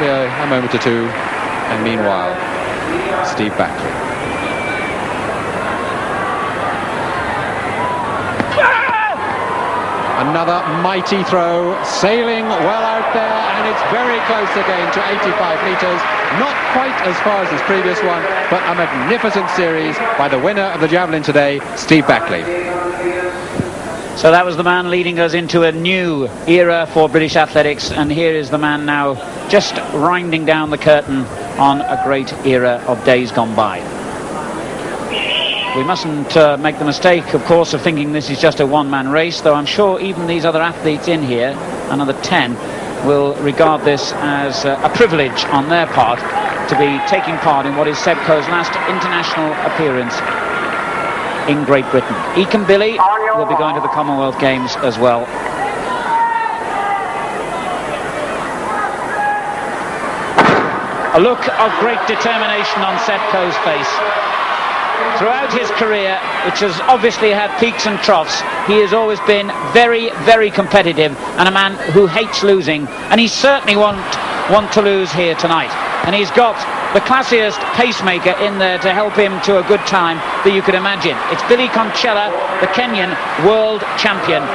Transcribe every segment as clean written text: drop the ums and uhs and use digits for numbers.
be a moment or two. And meanwhile, Steve Backley. Another mighty throw, sailing well out there, and it's very close again to 85 metres. Not quite as far as his previous one, but a magnificent series by the winner of the javelin today, Steve Backley. So that was the man leading us into a new era for British athletics, and here is the man now just winding down the curtain on a great era of days gone by. We mustn't make the mistake, of course, of thinking this is just a one-man race, though I'm sure even these other athletes in here, another 10, will regard this as a privilege on their part to be taking part in what is Seb Coe's last international appearance in Great Britain. Eakin Billy will be going to the Commonwealth Games as well. A look of great determination on Seb Coe's face. Throughout his career, which has obviously had peaks and troughs, he has always been very, very competitive and a man who hates losing, and he certainly won't want to lose here tonight. And he's got the classiest pacemaker in there to help him to a good time that you could imagine. It's Billy Concella, the Kenyan world champion,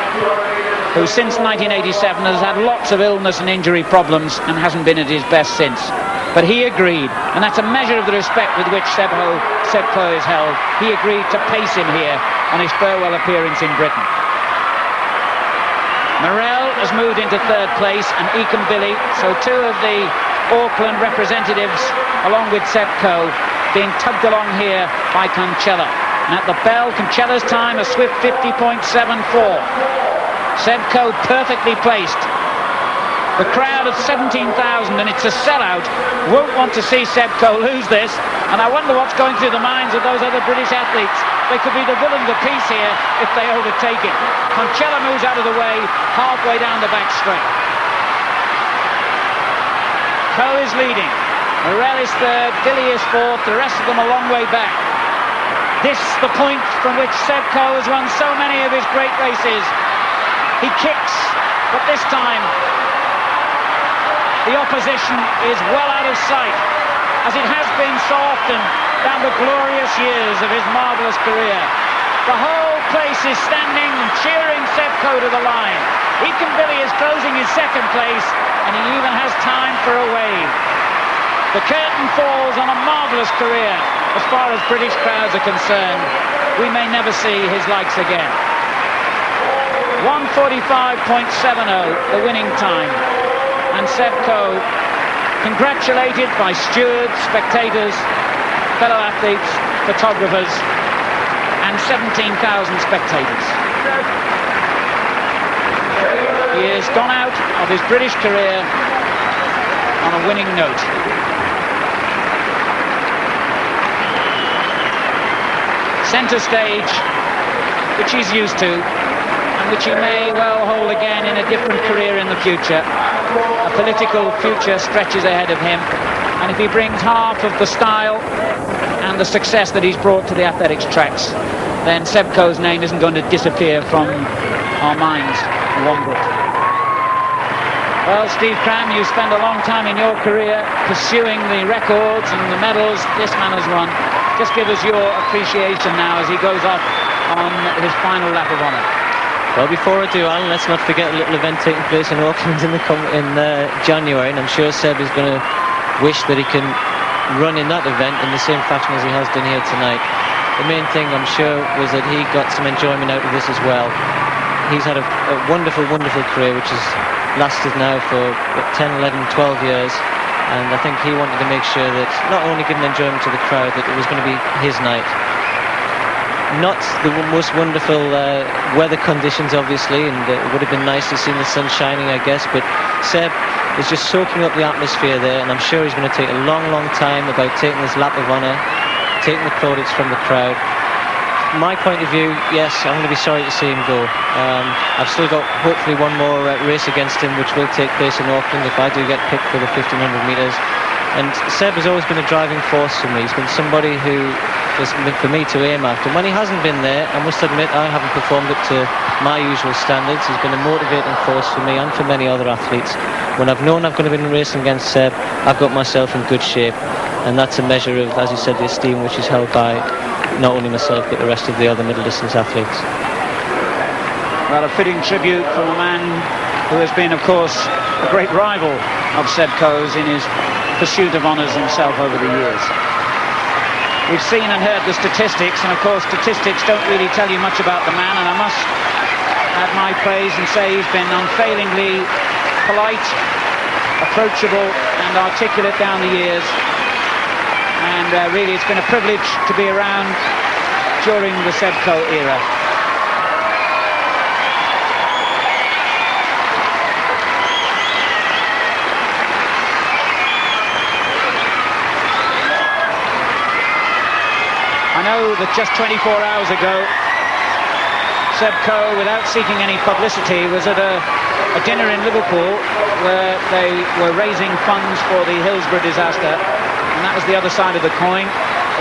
who since 1987 has had lots of illness and injury problems and hasn't been at his best since. But he agreed, and that's a measure of the respect with which Seb Coe is held. He agreed to pace him here on his farewell appearance in Britain. Morrell has moved into third place, and Eakin Billy, so two of the Auckland representatives, along with Seb Coe, being tugged along here by Concella. And at the bell, Concella's time, a swift 50.74. Seb Coe perfectly placed. The crowd of 17,000, and it's a sellout, won't want to see Seb Coe lose this, and I wonder what's going through the minds of those other British athletes. They could be the villain of the piece here if they overtake it. Concella moves out of the way, halfway down the back straight. Coe is leading, Morrell is third, Billy is fourth, the rest of them a long way back. This is the point from which Seb Coe has won so many of his great races. He kicks, but this time the opposition is well out of sight, as it has been so often down the glorious years of his marvellous career. The whole place is standing and cheering Seb Coe to the line. Eakin Billy is closing in second place, and he even has time for a wave. The curtain falls on a marvellous career as far as British crowds are concerned. We may never see his likes again. 1:45.70, the winning time. And Seb Coe, congratulated by stewards, spectators, fellow athletes, photographers, and 17,000 spectators. He has gone out of his British career on a winning note. Centre stage, which he's used to, and which he may well hold again in a different career in the future. A political future stretches ahead of him, and if he brings half of the style and the success that he's brought to the athletics tracks, then Seb Coe's name isn't going to disappear from our minds one bit. Well, Steve Cram, you spent a long time in your career pursuing the records and the medals this man has won. Just give us your appreciation now as he goes off on his final lap of honour. Well, before I do, Alan, let's not forget a little event taking place in Auckland in January, and I'm sure Seb is going to wish that he can run in that event in the same fashion as he has done here tonight. The main thing, I'm sure, was that he got some enjoyment out of this as well. He's had a wonderful, wonderful career, which has lasted now for 10, 11, 12 years, and I think he wanted to make sure that not only giving enjoyment to the crowd, that it was going to be his night. Not the most wonderful weather conditions, obviously, and it would have been nice to see the sun shining, I guess, but Seb is just soaking up the atmosphere there, and I'm sure he's going to take a long, long time about taking this lap of honour, taking the plaudits from the crowd. From my point of view, yes, I'm going to be sorry to see him go. I've still got hopefully one more race against him, which will take place in Auckland if I do get picked for the 1500 metres. And Seb has always been a driving force for me. He's been somebody who is for me to aim at. And when he hasn't been there, I must admit I haven't performed up to my usual standards. He's been a motivating force for me and for many other athletes. When I've known I've going to be racing against Seb, I've got myself in good shape. And that's a measure of, as you said, the esteem which is held by not only myself but the rest of the other middle distance athletes. Well, a fitting tribute from a man who has been, of course, a great rival of Seb Coe's in his pursuit of honours himself over the years. We've seen and heard the statistics, and of course statistics don't really tell you much about the man, and I must add my praise and say he's been unfailingly polite, approachable and articulate down the years, and really it's been a privilege to be around during the Seb Coe era. I know that just 24 hours ago, Seb Coe, without seeking any publicity, was at a dinner in Liverpool where they were raising funds for the Hillsborough disaster, and that was the other side of the coin.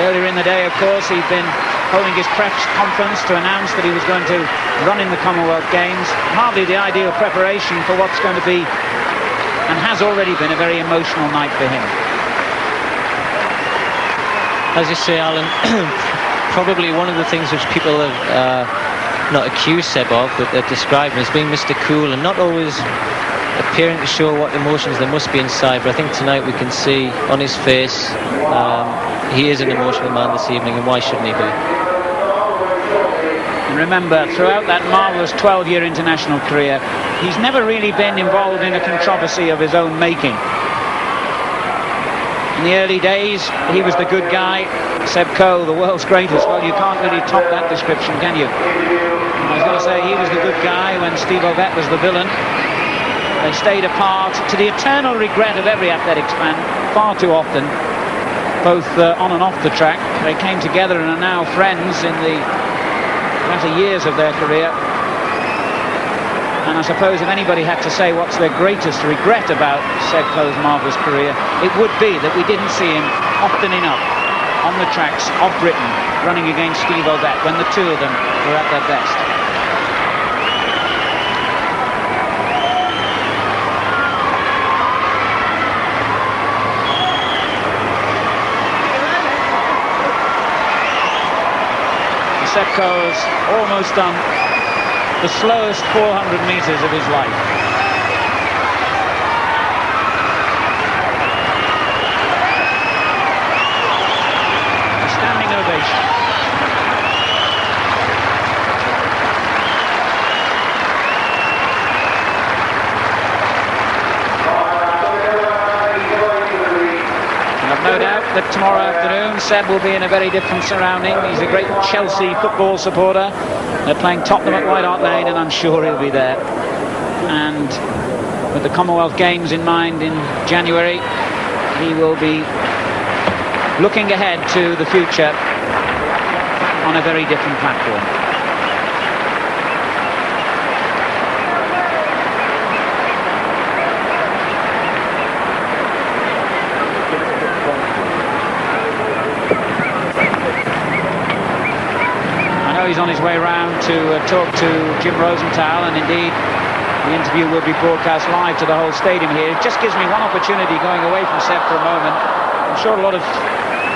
Earlier in the day, of course, he'd been holding his press conference to announce that he was going to run in the Commonwealth Games. Hardly the ideal preparation for what's going to be, and has already been, a very emotional night for him. As you say, Alan, probably one of the things which people have not accused Seb of, but they've described him as being Mr. Cool and not always appearing to show what emotions there must be inside. But I think tonight we can see on his face he is an emotional man this evening, and why shouldn't he be? And remember, throughout that marvellous 12-year international career, he's never really been involved in a controversy of his own making. In the early days, he was the good guy. Seb Coe, the world's greatest. Well, you can't really top that description, can you? And I was going to say, he was the good guy when Steve Ovett was the villain. They stayed apart, to the eternal regret of every athletics fan, far too often, both on and off the track. They came together and are now friends in the latter years of their career. And I suppose if anybody had to say what's their greatest regret about Seb Coe's marvellous career, it would be that we didn't see him often enough on the tracks of Britain running against Steve Ovett when the two of them were at their best. Seb Coe's almost done the slowest 400 metres of his life. A standing ovation. And I've no doubt that tomorrow afternoon Seb will be in a very different surrounding. He's a great Chelsea football supporter. They're playing Tottenham at White Hart Lane, and I'm sure he'll be there. And with the Commonwealth Games in mind in January, he will be looking ahead to the future on a very different platform. He's on his way round to talk to Jim Rosenthal, and indeed the interview will be broadcast live to the whole stadium here. It just gives me one opportunity going away from Sept for a moment. I'm sure a lot of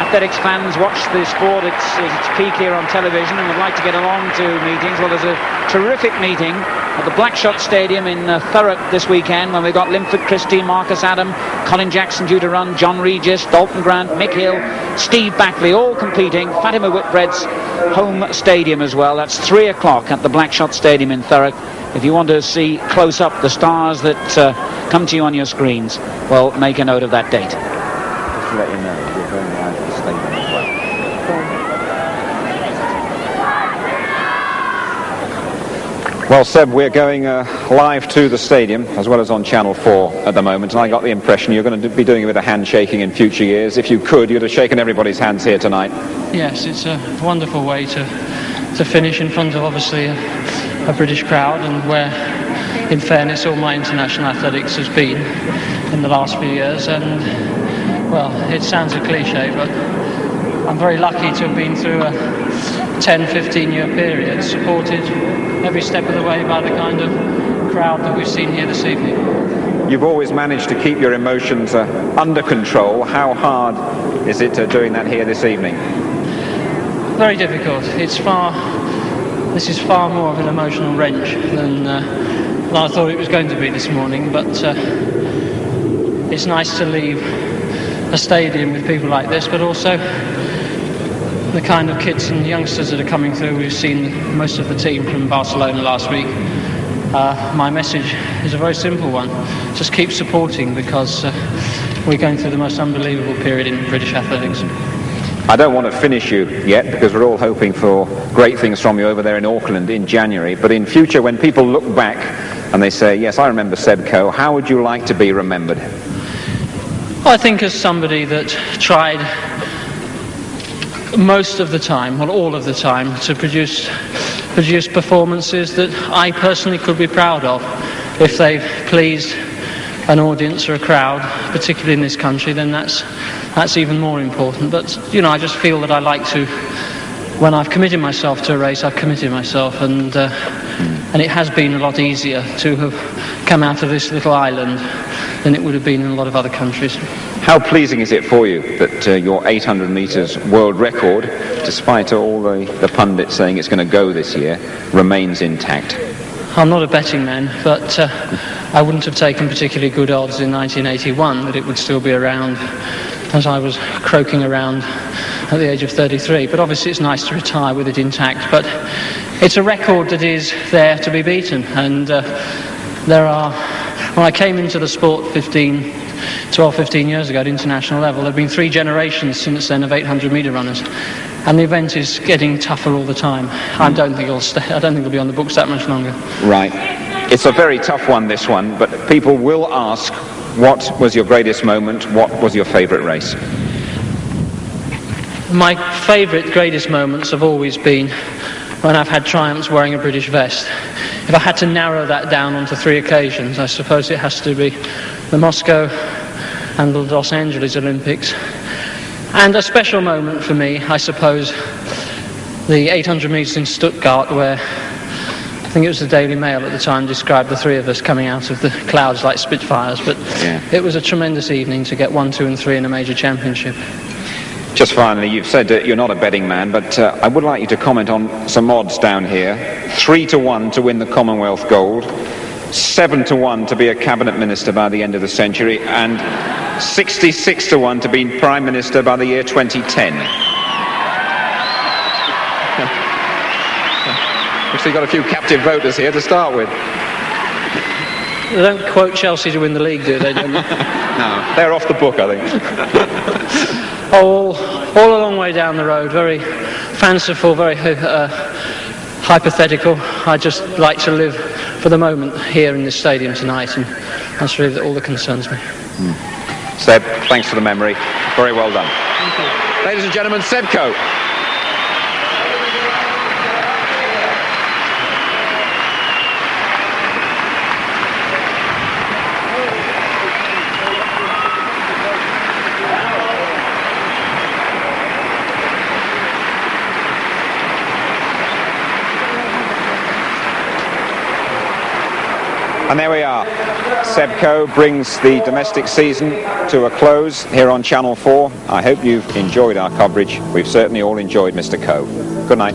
athletics fans watch the sport at its peak here on television and would like to get along to meetings. Well, there's a terrific meeting at the Blackshot Stadium in Thurrock this weekend, when we've got Linford Christie, Marcus Adam, Colin Jackson due to run, John Regis, Dalton Grant, Mick Hill, Steve Backley, all competing. Fatima Whitbread's home stadium as well. That's 3 o'clock at the Blackshot Stadium in Thurrock. If you want to see close up the stars that come to you on your screens, well, make a note of that date. Just to let you know, we're going live to the stadium as well. Well, Seb, we're going live to the stadium as well as on Channel 4 at the moment, and I got the impression you're going to be doing a bit of handshaking in future years. If you could, you'd have shaken everybody's hands here tonight. Yes, it's a wonderful way to finish in front of obviously a British crowd, and where, in fairness, all my international athletics has been in the last few years, and Well, it sounds a cliche, but I'm very lucky to have been through a 10-15 year period, supported every step of the way by the kind of crowd that we've seen here this evening. You've always managed to keep your emotions under control. How hard is it doing that here this evening? Very difficult. This is far more of an emotional wrench than I thought it was going to be this morning, but it's nice to leave a stadium with people like this, but also the kind of kids and youngsters that are coming through. We've seen most of the team from Barcelona last week. My message is a very simple one. Just keep supporting, because we're going through the most unbelievable period in British athletics. I don't want to finish you yet, because we're all hoping for great things from you over there in Auckland in January. But in future, when people look back and they say, yes, I remember Seb Coe, how would you like to be remembered? Well, I think as somebody that tried most of the time, well, all of the time, to produce performances that I personally could be proud of. If they've pleased an audience or a crowd, particularly in this country, then that's even more important. But, you know, I just feel that I like to, when I've committed myself to a race, I've committed myself, and it has been a lot easier to have come out of this little island than it would have been in a lot of other countries. How pleasing is it for you that your 800 metres world record, despite all the pundits saying it's going to go this year, remains intact? I'm not a betting man, but I wouldn't have taken particularly good odds in 1981 that it would still be around as I was croaking around at the age of 33. But obviously it's nice to retire with it intact. But it's a record that is there to be beaten. And when I came into the sport 12, 15 years ago at international level, there have been 3 generations since then of 800 metre runners. And the event is getting tougher all the time. I don't think it'll be on the books that much longer. Right. It's a very tough one, this one, but people will ask, what was your greatest moment? What was your favourite race? My favourite, greatest moments have always been when I've had triumphs wearing a British vest. If I had to narrow that down onto 3 occasions, I suppose it has to be the Moscow and the Los Angeles Olympics. And a special moment for me, I suppose, the 800 metres in Stuttgart, where I think it was the Daily Mail at the time described the 3 of us coming out of the clouds like Spitfires. But It was a tremendous evening to get 1, 2 and 3 in a major championship. Just finally, you've said you're not a betting man, but I would like you to comment on some odds down here. 3-1 to win the Commonwealth gold, 7-1 to be a cabinet minister by the end of the century, and 66-1 to be Prime Minister by the year 2010. We've got a few captive voters here to start with. They don't quote Chelsea to win the league, do they? Don't they? No, they're off the book, I think. all a long way down the road, very fanciful, very hypothetical. I just like to live for the moment here in this stadium tonight, and that's really all that concerns me. Seb, thanks for the memory. Very well done. Thank you. Ladies and gentlemen, Seb Coe. And there we are. Seb Coe brings the domestic season to a close here on Channel 4. I hope you've enjoyed our coverage. We've certainly all enjoyed Mr. Coe. Good night.